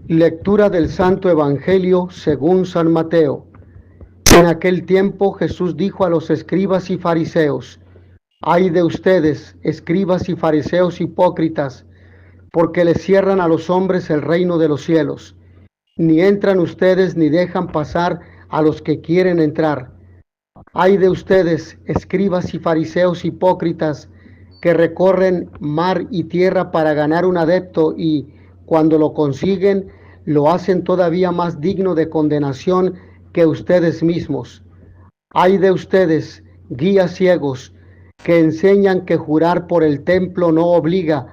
Lectura del Santo Evangelio según San Mateo. En aquel tiempo Jesús dijo a los escribas y fariseos: Ay de ustedes, escribas y fariseos hipócritas, porque les cierran a los hombres el reino de los cielos. Ni entran ustedes ni dejan pasar a los que quieren entrar. Ay de ustedes, escribas y fariseos hipócritas, que recorren mar y tierra para ganar un adepto y, cuando lo consiguen, lo hacen todavía más digno de condenación que ustedes mismos. Ay de ustedes, guías ciegos, que enseñan que jurar por el templo no obliga,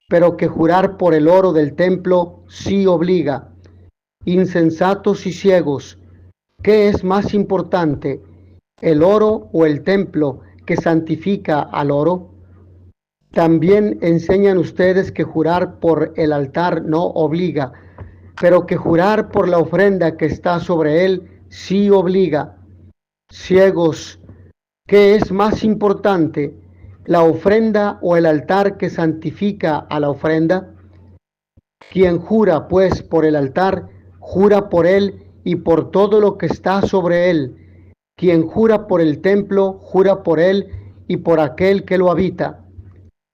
pero que jurar por el oro del templo sí obliga. Insensatos y ciegos, ¿qué es más importante, el oro o el templo que santifica al oro? También enseñan ustedes que jurar por el altar no obliga, pero que jurar por la ofrenda que está sobre él sí obliga. Ciegos, ¿qué es más importante, la ofrenda o el altar que santifica a la ofrenda? Quien jura, pues, por el altar, jura por él y por todo lo que está sobre él. Quien jura por el templo, jura por él y por aquel que lo habita.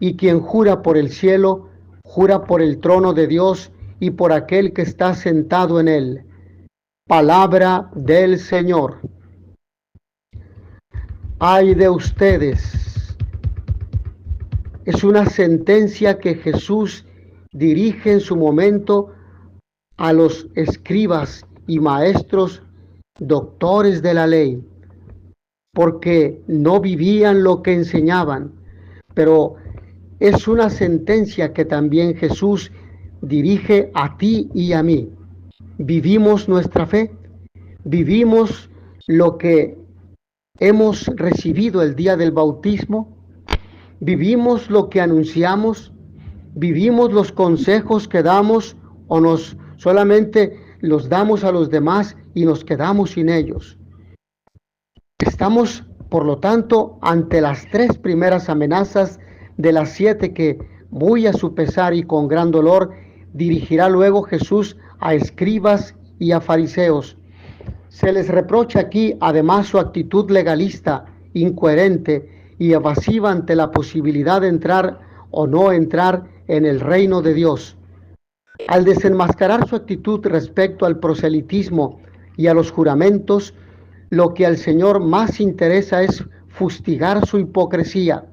Y quien jura por el cielo, jura por el trono de Dios y por aquel que está sentado en él. Palabra del Señor. Ay de ustedes. Es una sentencia que Jesús dirige en su momento a los escribas y maestros, doctores de la ley, porque no vivían lo que enseñaban, pero es una sentencia que también Jesús dirige a ti y a mí. ¿Vivimos nuestra fe? ¿Vivimos lo que hemos recibido el día del bautismo? ¿Vivimos lo que anunciamos? ¿Vivimos los consejos que damos o nos solamente los damos a los demás y nos quedamos sin ellos? Estamos, por lo tanto, ante las 3 primeras amenazas de las 7 que, muy a su pesar y con gran dolor, dirigirá luego Jesús a escribas y a fariseos. Se les reprocha aquí además su actitud legalista, incoherente y evasiva ante la posibilidad de entrar o no entrar en el reino de Dios. Al desenmascarar su actitud respecto al proselitismo y a los juramentos, lo que al Señor más interesa es fustigar su hipocresía.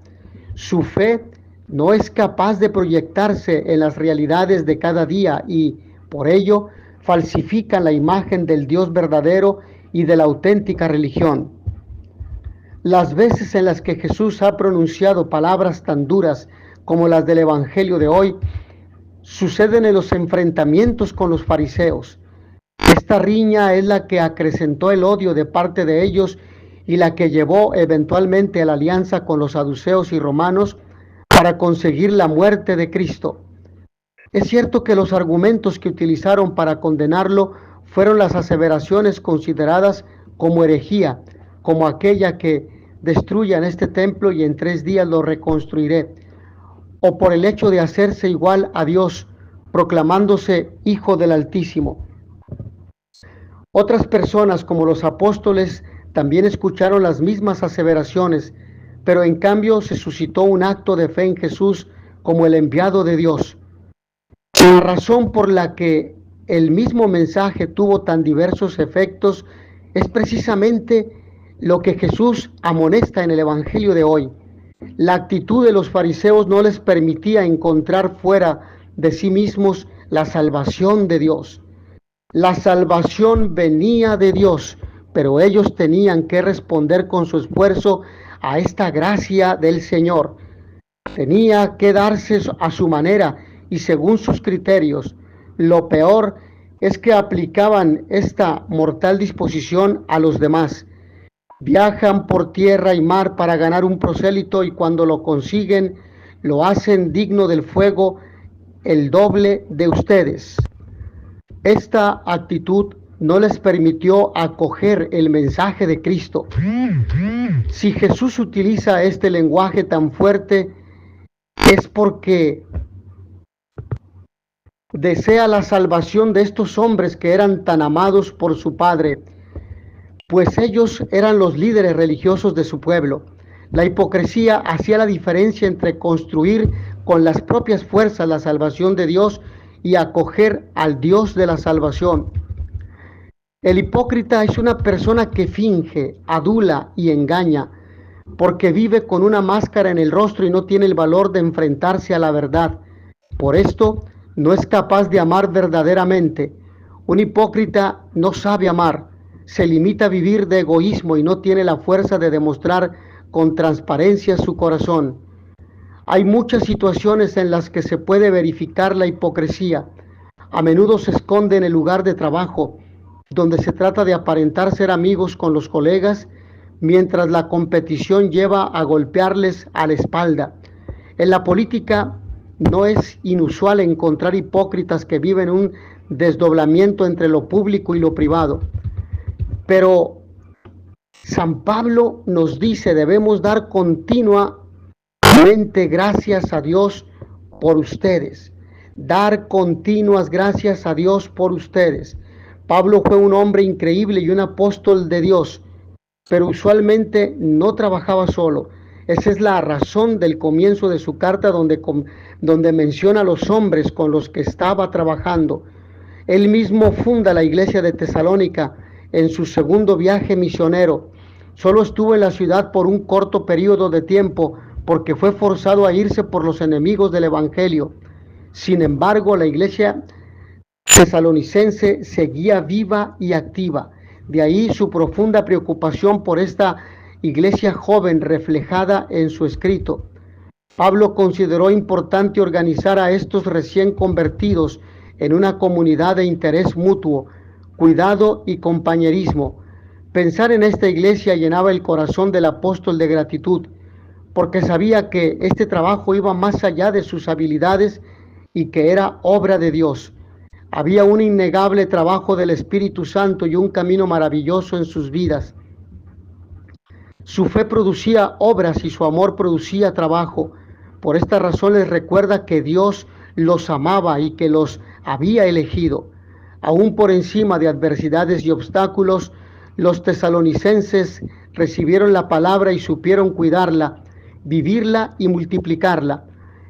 Su fe no es capaz de proyectarse en las realidades de cada día y, por ello, falsifican la imagen del Dios verdadero y de la auténtica religión. Las veces en las que Jesús ha pronunciado palabras tan duras como las del Evangelio de hoy, suceden en los enfrentamientos con los fariseos. Esta riña es la que acrecentó el odio de parte de ellos y la que llevó eventualmente a la alianza con los saduceos y romanos para conseguir la muerte de Cristo. Es cierto que los argumentos que utilizaron para condenarlo fueron las aseveraciones consideradas como herejía, como aquella que destruyan este templo y en 3 días lo reconstruiré, o por el hecho de hacerse igual a Dios, proclamándose Hijo del Altísimo. Otras personas, como los apóstoles, también escucharon las mismas aseveraciones, pero en cambio se suscitó un acto de fe en Jesús como el enviado de Dios. La razón por la que el mismo mensaje tuvo tan diversos efectos es precisamente lo que Jesús amonesta en el Evangelio de hoy. La actitud de los fariseos no les permitía encontrar fuera de sí mismos la salvación de Dios. La salvación venía de Dios, pero ellos tenían que responder con su esfuerzo a esta gracia del Señor. Tenía que darse a su manera y según sus criterios. Lo peor es que aplicaban esta mortal disposición a los demás. Viajan por tierra y mar para ganar un prosélito y cuando lo consiguen, lo hacen digno del fuego el doble de ustedes. Esta actitud no les permitió acoger el mensaje de Cristo. Si Jesús utiliza este lenguaje tan fuerte, es porque desea la salvación de estos hombres que eran tan amados por su padre, pues ellos eran los líderes religiosos de su pueblo. La hipocresía hacía la diferencia entre construir con las propias fuerzas la salvación de Dios y acoger al Dios de la salvación. El hipócrita es una persona que finge, adula y engaña, porque vive con una máscara en el rostro y no tiene el valor de enfrentarse a la verdad. Por esto, no es capaz de amar verdaderamente. Un hipócrita no sabe amar, se limita a vivir de egoísmo y no tiene la fuerza de demostrar con transparencia su corazón. Hay muchas situaciones en las que se puede verificar la hipocresía. A menudo se esconde en el lugar de trabajo, donde se trata de aparentar ser amigos con los colegas, mientras la competición lleva a golpearles a la espalda. En la política no es inusual encontrar hipócritas que viven un desdoblamiento entre lo público y lo privado. Pero San Pablo nos dice, debemos dar continuamente gracias a Dios por ustedes. Dar continuas gracias a Dios por ustedes. Pablo fue un hombre increíble y un apóstol de Dios, pero usualmente no trabajaba solo. Esa es la razón del comienzo de su carta donde menciona a los hombres con los que estaba trabajando. Él mismo funda la iglesia de Tesalónica en su segundo viaje misionero. Solo estuvo en la ciudad por un corto periodo de tiempo porque fue forzado a irse por los enemigos del evangelio. Sin embargo, la iglesia tesalonicense seguía viva y activa. De ahí su profunda preocupación por esta iglesia joven reflejada en su escrito. Pablo consideró importante organizar a estos recién convertidos en una comunidad de interés mutuo, cuidado y compañerismo. Pensar en esta iglesia llenaba el corazón del apóstol de gratitud, porque sabía que este trabajo iba más allá de sus habilidades y que era obra de Dios. Había un innegable trabajo del Espíritu Santo y un camino maravilloso en sus vidas. Su fe producía obras y su amor producía trabajo. Por esta razón les recuerda que Dios los amaba y que los había elegido. Aún por encima de adversidades y obstáculos, los tesalonicenses recibieron la palabra y supieron cuidarla, vivirla y multiplicarla.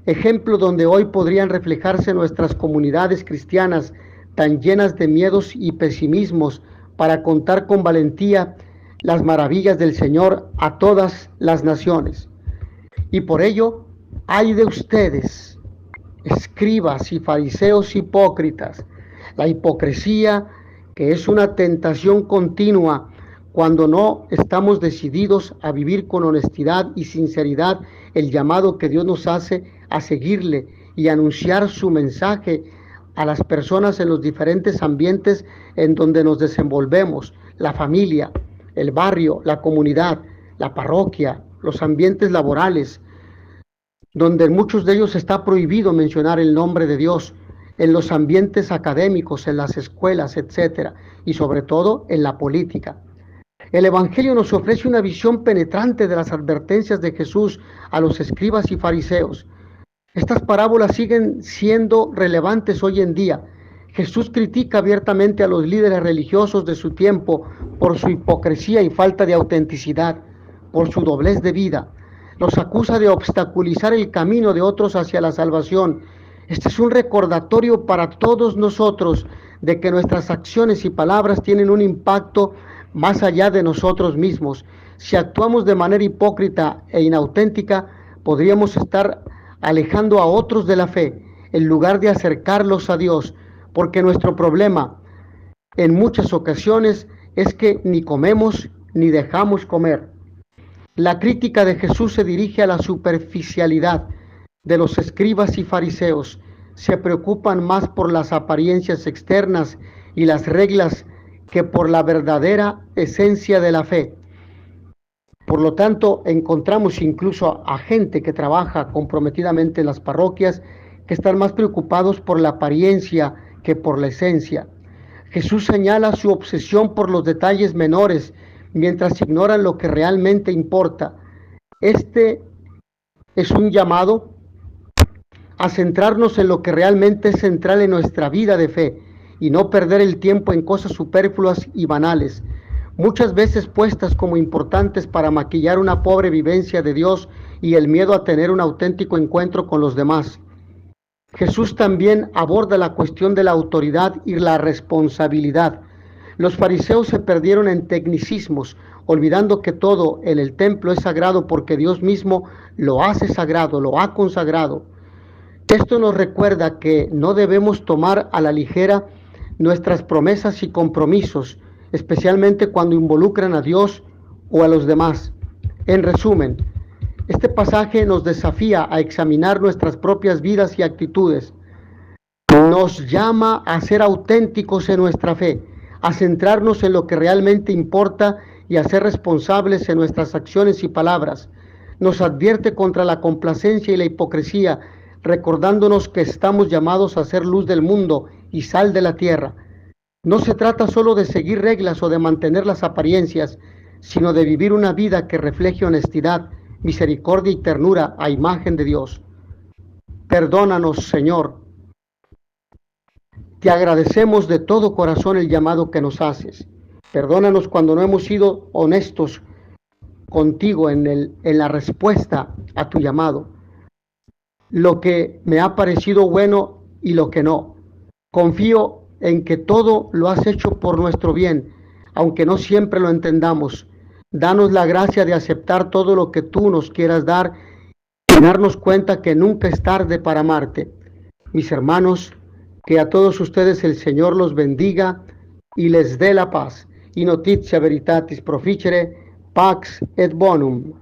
Ejemplo donde hoy podrían reflejarse nuestras comunidades cristianas tan llenas de miedos y pesimismos para contar con valentía las maravillas del Señor a todas las naciones. Y por ello, ay de ustedes, escribas y fariseos hipócritas, la hipocresía que es una tentación continua cuando no estamos decididos a vivir con honestidad y sinceridad el llamado que Dios nos hace a seguirle y anunciar su mensaje a las personas en los diferentes ambientes en donde nos desenvolvemos, la familia, el barrio, la comunidad, la parroquia, los ambientes laborales, donde en muchos de ellos está prohibido mencionar el nombre de Dios, en los ambientes académicos, en las escuelas, etcétera, y sobre todo en la política. El Evangelio nos ofrece una visión penetrante de las advertencias de Jesús a los escribas y fariseos. Estas parábolas siguen siendo relevantes hoy en día. Jesús critica abiertamente a los líderes religiosos de su tiempo por su hipocresía y falta de autenticidad, por su doblez de vida. Los acusa de obstaculizar el camino de otros hacia la salvación. Este es un recordatorio para todos nosotros de que nuestras acciones y palabras tienen un impacto más allá de nosotros mismos. Si actuamos de manera hipócrita e inauténtica, podríamos estar alejando a otros de la fe, en lugar de acercarlos a Dios, porque nuestro problema en muchas ocasiones es que ni comemos ni dejamos comer. La crítica de Jesús se dirige a la superficialidad de los escribas y fariseos. Se preocupan más por las apariencias externas y las reglas que por la verdadera esencia de la fe. Por lo tanto, encontramos incluso a gente que trabaja comprometidamente en las parroquias que están más preocupados por la apariencia que por la esencia. Jesús señala su obsesión por los detalles menores mientras ignoran lo que realmente importa. Este es un llamado a centrarnos en lo que realmente es central en nuestra vida de fe y no perder el tiempo en cosas superfluas y banales, muchas veces puestas como importantes para maquillar una pobre vivencia de Dios y el miedo a tener un auténtico encuentro con los demás. Jesús también aborda la cuestión de la autoridad y la responsabilidad. Los fariseos se perdieron en tecnicismos, olvidando que todo en el templo es sagrado porque Dios mismo lo hace sagrado, lo ha consagrado. Esto nos recuerda que no debemos tomar a la ligera nuestras promesas y compromisos, especialmente cuando involucran a Dios o a los demás. En resumen, este pasaje nos desafía a examinar nuestras propias vidas y actitudes. Nos llama a ser auténticos en nuestra fe, a centrarnos en lo que realmente importa y a ser responsables en nuestras acciones y palabras. Nos advierte contra la complacencia y la hipocresía, recordándonos que estamos llamados a ser luz del mundo y sal de la tierra. No se trata solo de seguir reglas o de mantener las apariencias, sino de vivir una vida que refleje honestidad, misericordia y ternura a imagen de Dios. Perdónanos, Señor. Te agradecemos de todo corazón el llamado que nos haces. Perdónanos cuando no hemos sido honestos contigo en la respuesta a tu llamado. Lo que me ha parecido bueno y lo que no. Confío en que todo lo has hecho por nuestro bien, aunque no siempre lo entendamos. Danos la gracia de aceptar todo lo que tú nos quieras dar y darnos cuenta que nunca es tarde para amarte. Mis hermanos, que a todos ustedes el Señor los bendiga y les dé la paz. Y notitia veritatis proficere, pax et bonum.